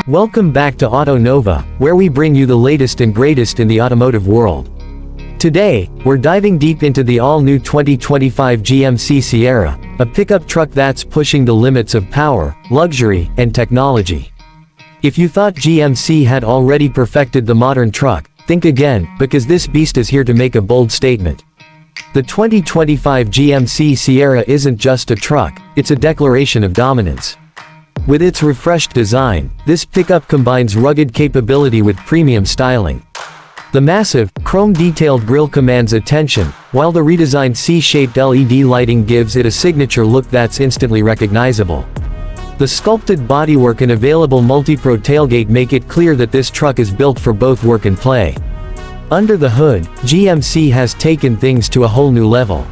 Welcome back to Auto Nova, where we bring you the latest and greatest in the automotive world. Today, we're diving deep into the all-new 2025 GMC Sierra, a pickup truck that's pushing the limits of power, luxury, and technology. If you thought GMC had already perfected the modern truck, think again, because this beast is here to make a bold statement. The 2025 GMC Sierra isn't just a truck, it's a declaration of dominance. With its refreshed design, this pickup combines rugged capability with premium styling. The massive, chrome-detailed grille commands attention, while the redesigned C-shaped LED lighting gives it a signature look that's instantly recognizable. The sculpted bodywork and available multi-pro tailgate make it clear that this truck is built for both work and play. Under the hood, GMC has taken things to a whole new level.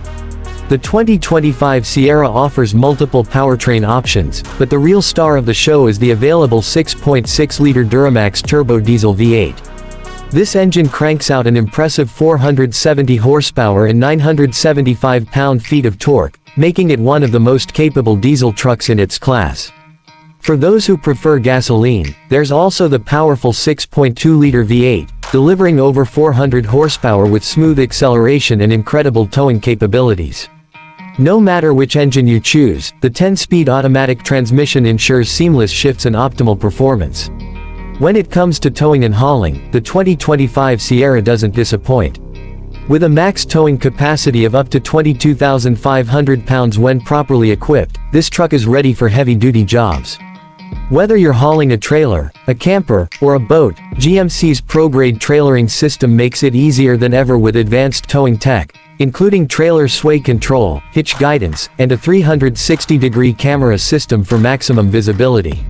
The 2025 Sierra offers multiple powertrain options, but the real star of the show is the available 6.6-liter Duramax turbo diesel V8. This engine cranks out an impressive 470 horsepower and 975 pound-feet of torque, making it one of the most capable diesel trucks in its class. For those who prefer gasoline, there's also the powerful 6.2-liter V8, delivering over 400 horsepower with smooth acceleration and incredible towing capabilities. No matter which engine you choose, the 10-speed automatic transmission ensures seamless shifts and optimal performance. When it comes to towing and hauling, the 2025 Sierra doesn't disappoint. With a max towing capacity of up to 22,500 pounds when properly equipped, this truck is ready for heavy-duty jobs. Whether you're hauling a trailer, a camper, or a boat, GMC's pro-grade trailering system makes it easier than ever with advanced towing tech, including trailer sway control, hitch guidance, and a 360-degree camera system for maximum visibility.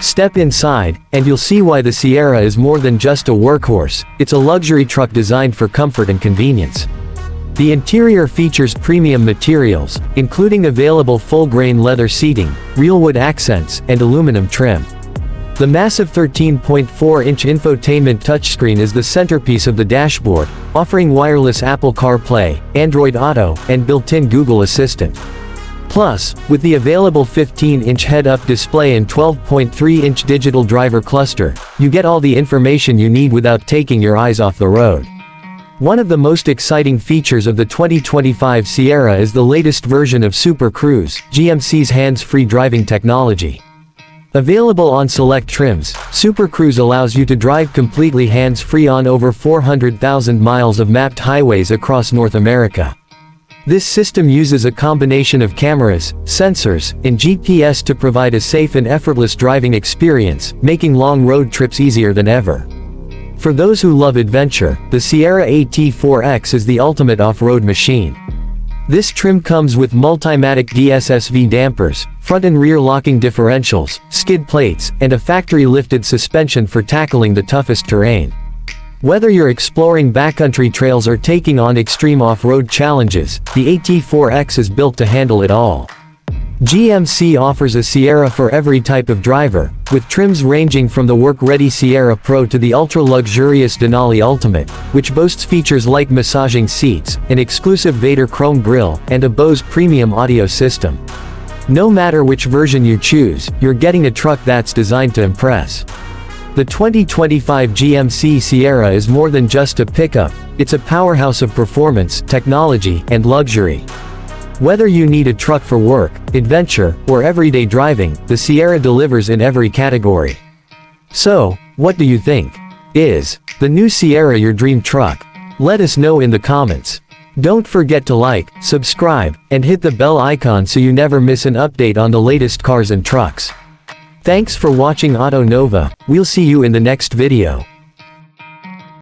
Step inside, and you'll see why the Sierra is more than just a workhorse, it's a luxury truck designed for comfort and convenience. The interior features premium materials, including available full-grain leather seating, real wood accents, and aluminum trim. The massive 13.4-inch infotainment touchscreen is the centerpiece of the dashboard, offering wireless Apple CarPlay, Android Auto, and built-in Google Assistant. Plus, with the available 15-inch head-up display and 12.3-inch digital driver cluster, you get all the information you need without taking your eyes off the road. One of the most exciting features of the 2025 Sierra is the latest version of Super Cruise, GMC's hands-free driving technology. Available on select trims, Super Cruise allows you to drive completely hands-free on over 400,000 miles of mapped highways across North America. This system uses a combination of cameras, sensors, and GPS to provide a safe and effortless driving experience, making long road trips easier than ever. For those who love adventure, the Sierra AT4X is the ultimate off-road machine. This trim comes with Multimatic DSSV dampers, front and rear locking differentials, skid plates, and a factory-lifted suspension for tackling the toughest terrain. Whether you're exploring backcountry trails or taking on extreme off-road challenges, the AT4X is built to handle it all. GMC offers a Sierra for every type of driver, with trims ranging from the work-ready Sierra Pro to the ultra-luxurious Denali Ultimate, which boasts features like massaging seats, an exclusive Vader chrome grille, and a Bose premium audio system. No matter which version you choose, you're getting a truck that's designed to impress. The 2025 GMC Sierra is more than just a pickup, it's a powerhouse of performance, technology, and luxury. Whether you need a truck for work, adventure, or everyday driving, the Sierra delivers in every category. So, what do you think? Is the new Sierra your dream truck? Let us know in the comments. Don't forget to like, subscribe, and hit the bell icon so you never miss an update on the latest cars and trucks. Thanks for watching Auto Nova, we'll see you in the next video.